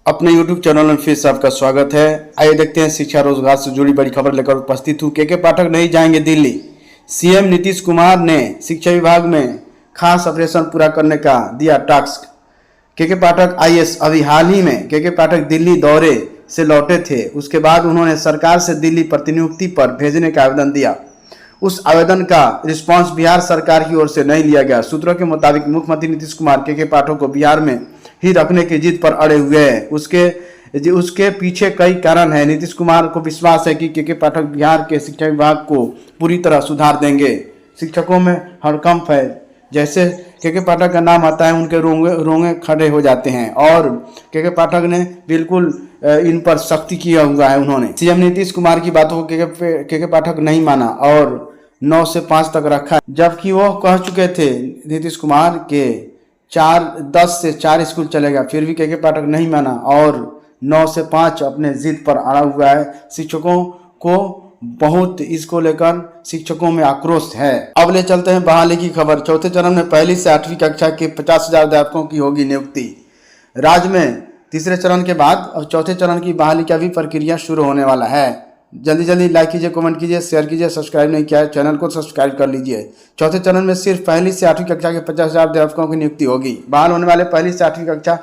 अपने YouTube channel में फिर से आपका स्वागत है। आइए देखते हैं शिक्षा रोजगार से जुड़ी बड़ी खबर लेकर उपस्थित हूँ। के पाठक नहीं जाएंगे दिल्ली। सीएम नीतीश कुमार ने शिक्षा विभाग में खास ऑपरेशन पूरा करने का दिया टास्क। के पाठक आईएएस अभी हाल ही में के पाठक दिल्ली दौरे से लौटे थे। उसके बाद उन्होंने सरकार से दिल्ली प्रतिनियुक्ति पर भेजने का आवेदन दिया। उस आवेदन का रिस्पांस बिहार सरकार की ओर से नहीं लिया गया। सूत्रों के मुताबिक मुख्यमंत्री नीतीश कुमार के पाठक को बिहार में ही रखने की जिद पर अड़े हुए हैं। उसके पीछे कई कारण हैं। नीतीश कुमार को विश्वास है कि के पाठक बिहार के शिक्षा विभाग को पूरी तरह सुधार देंगे। शिक्षकों में हड़कंप है। जैसे के पाठक का नाम आता है उनके रोंगे खड़े हो जाते हैं और के पाठक ने बिल्कुल इन पर सख्ती किया हुआ है। उन्होंने सीएम नीतीश कुमार की बातों को के पाठक नहीं माना और 9 से 5 तक रखा, जबकि वो कह चुके थे नीतीश कुमार के 10 से 4 स्कूल चलेगा। फिर भी के पाठक नहीं माना और 9 से 5 अपने जिद पर अड़ा हुआ है। शिक्षकों को बहुत इसको लेकर शिक्षकों में आक्रोश है। अब ले चलते हैं बहाली की खबर। चौथे चरण में पहली से 8वीं कक्षा के 50,000 अध्यापकों की होगी नियुक्ति। राज्य में तीसरे चरण के बाद अब चौथे चरण की बहाली का भी प्रक्रिया शुरू होने वाला है। जल्दी जल्दी लाइक कीजिए, कमेंट कीजिए, शेयर कीजिए। सब्सक्राइब नहीं किया है चैनल को सब्सक्राइब कर लीजिए। चौथे चरण में सिर्फ पहली से 8वीं कक्षा के 50,000 अध्यापकों की नियुक्ति होगी। बहाल होने वाले पहली से 8वीं कक्षा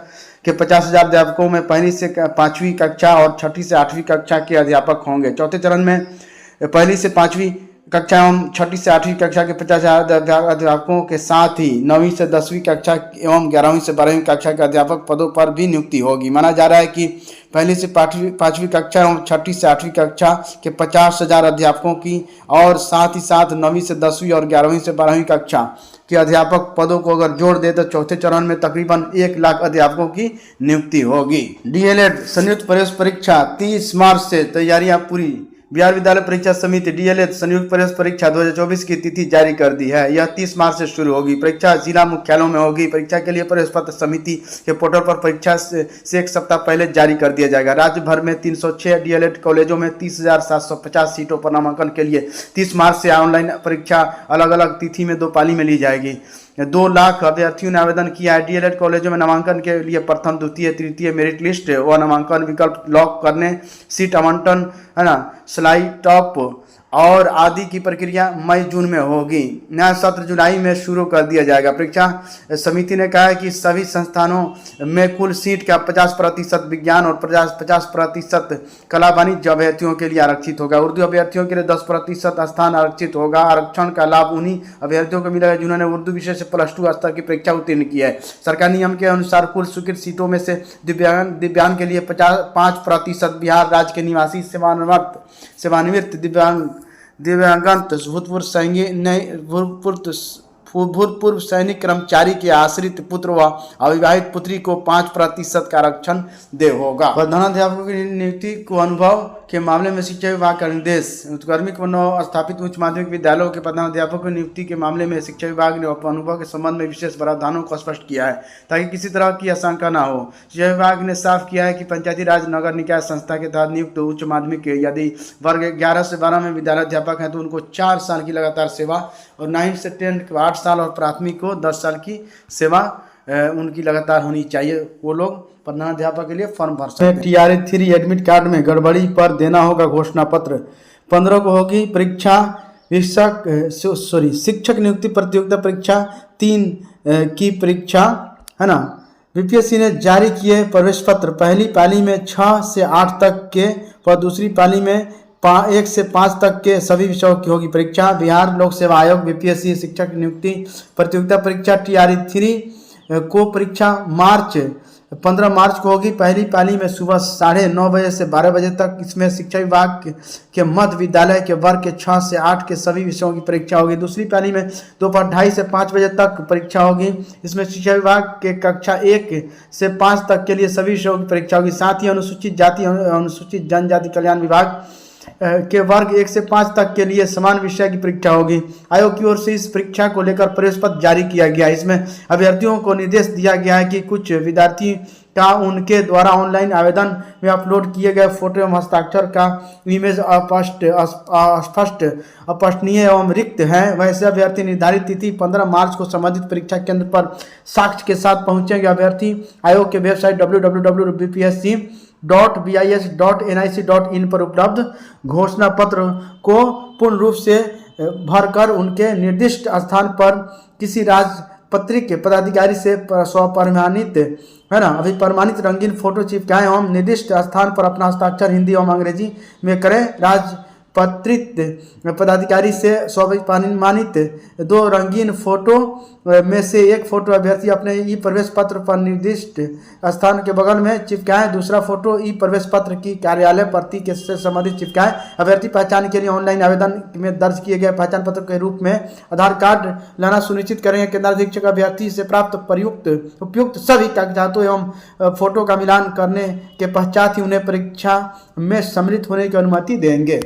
के 50,000 अध्यापकों में पहली से 5वीं कक्षा और 6ठी से 8वीं कक्षा के अध्यापक होंगे। चौथे चरण में पहली से 5वीं कक्षा एवं 6ठी से 8वीं कक्षा के 50,000 अध्यापकों के साथ ही 9वीं से 10वीं कक्षा एवं 11वीं से 12वीं कक्षा के अध्यापक पदों पर भी नियुक्ति होगी। माना जा रहा है कि पहली से 5वीं कक्षा एवं 6ठी से 8वीं कक्षा के 50,000 अध्यापकों की और साथ ही साथ 9वीं से 10वीं और 11वीं से 12वीं कक्षा के अध्यापक पदों को अगर जोड़ दे तो चौथे चरण में तकरीबन 1 लाख अध्यापकों की नियुक्ति होगी। डीएलएड संयुक्त प्रवेश परीक्षा 30 मार्च से तैयारियां पूरी। बिहार विद्यालय परीक्षा समिति डीएलएड संयुक्त प्रवेश परीक्षा 2024 की तिथि जारी कर दी है। यह 30 मार्च से शुरू होगी। परीक्षा जिला मुख्यालयों में होगी। परीक्षा के लिए प्रवेश पत्र समिति के पोर्टल पर परीक्षा से 1 सप्ताह पहले जारी कर दिया जाएगा। राज्य भर में 306 डीएलएड कॉलेजों में 30,750 सीटों पर नामांकन के लिए 30 मार्च से ऑनलाइन परीक्षा अलग अलग तिथि में 2 पाली में ली जाएगी। 2 लाख अभ्यर्थियों ने आवेदन किया है। डीएलएड कॉलेजों में नामांकन के लिए प्रथम, द्वितीय, तृतीय मेरिट लिस्ट व नामांकन विकल्प लॉक करने, सीट आवंटन है ना, स्लाइड टॉप और आदि की प्रक्रिया मई जून में होगी। नया सत्र जुलाई में शुरू कर दिया जाएगा। परीक्षा समिति ने कहा है कि सभी संस्थानों में कुल सीट का 50% विज्ञान और 50% कला वाणिज्य अभ्यर्थियों के लिए आरक्षित होगा। उर्दू अभ्यर्थियों के लिए 10% स्थान आरक्षित होगा। आरक्षण का लाभ उन्हीं अभ्यर्थियों को मिलेगा जिन्होंने उर्दू विषय से प्लस 2 स्तर की परीक्षा उत्तीर्ण की है। सरकार नियम के अनुसार कुल स्वीकृत सीटों में से दिव्यांग के लिए 5% बिहार राज्य के निवासी सेवानिवृत्त दिव्यांगत भूतपूर्व सैनिक कर्मचारी के आश्रित पुत्र व अविवाहित पुत्री को 5% का आरक्षण दे होगा। प्रधानाध्यापकों की नियुक्ति को अनुभव के मामले में शिक्षा विभाग का निर्देश। उत्क्रमिक व नव स्थापित उच्च माध्यमिक विद्यालयों के प्रधानाध्यापकों की नियुक्ति के मामले में शिक्षा विभाग ने अनुभव के संबंध में विशेष प्रावधानों को स्पष्ट किया है ताकि किसी तरह की आशंका न हो। शिक्षा विभाग ने साफ किया है कि पंचायती राज नगर निकाय संस्था के तहत नियुक्त उच्च माध्यमिक यदि वर्ग 11 से 12 में विद्यालयाध्यापक हैं तो उनको 4 साल की लगातार सेवा और 9 से 10 को 8 साल और प्राथमिक को 10 साल की सेवा उनकी लगातार होनी चाहिए। वो लोग प्रधानाध्यापक के लिए फॉर्म भर सकते हैं। TRA-3 एडमिट कार्ड में गड़बड़ी पर देना होगा घोषणा पत्र। 15 को होगी परीक्षा। शिक्षक नियुक्ति प्रतियोगिता परीक्षा 3 की परीक्षा है ना। बीपीएससी ने जारी किए प्रवेश पत्र। पहली पाली में 6 से 8 तक के और दूसरी पाली में 1 से 5 तक के सभी विषयों की होगी परीक्षा। बिहार लोक सेवा आयोग बीपीएससी शिक्षक नियुक्ति प्रतियोगिता परीक्षा TRA-3 को परीक्षा 15 मार्च को होगी। पहली पाली में सुबह 9:30 बजे से 12 बजे तक। इसमें शिक्षा विभाग के मध्य विद्यालय के वर्ग के 6 से 8 के सभी विषयों की परीक्षा होगी। दूसरी पाली में दोपहर 2:30 से 5 बजे तक परीक्षा होगी। इसमें शिक्षा विभाग के कक्षा 1 से 5 तक के लिए सभी विषयों की परीक्षा होगी। साथ ही अनुसूचित जाति अनुसूचित जनजाति कल्याण विभाग के वर्ग 1 से 5 तक के लिए समान विषय की परीक्षा होगी। आयोग की ओर से इस परीक्षा को लेकर प्रवेश पत्र जारी किया गया। इसमें अभ्यर्थियों को निर्देश दिया गया है कि कुछ विद्यार्थी का उनके द्वारा ऑनलाइन आवेदन में अपलोड किए गए फोटो एवं हस्ताक्षर का इमेज अस्पष्ट अपठनीय एवं रिक्त है, वैसे अभ्यर्थी निर्धारित तिथि 15 मार्च को संबंधित परीक्षा केंद्र पर साक्ष्य के साथ पहुंचेंगे। अभ्यर्थी आयोग के वेबसाइट www.bpsc.nic.in पर उपलब्ध घोषणा पत्र को पूर्ण रूप से भरकर उनके निर्दिष्ट स्थान पर किसी राजपत्रित पदाधिकारी से स्वप्रमाणित प्रमाणित रंगीन फोटो चिपकाएं एवं निर्दिष्ट स्थान पर अपना हस्ताक्षर हिंदी एवं अंग्रेजी में करें। राजपत्रित पदाधिकारी से स्वप्रमाणित 2 रंगीन फोटो में से एक फोटो अभ्यर्थी अपने ई प्रवेश पत्र पर निर्दिष्ट स्थान के बगल में चिपकाएं, दूसरा फोटो ई प्रवेश पत्र की कार्यालय प्रति के से संबंधित चिपकाएं। अभ्यर्थी पहचान के लिए ऑनलाइन आवेदन में दर्ज किए गए पहचान पत्र के रूप में आधार कार्ड लाना सुनिश्चित करेंगे। केंद्राधीक्षक अभ्यर्थी से प्राप्त उपयुक्त सभी कागजातों एवं फोटो का मिलान करने के पश्चात ही उन्हें परीक्षा में सम्मिलित होने की अनुमति देंगे।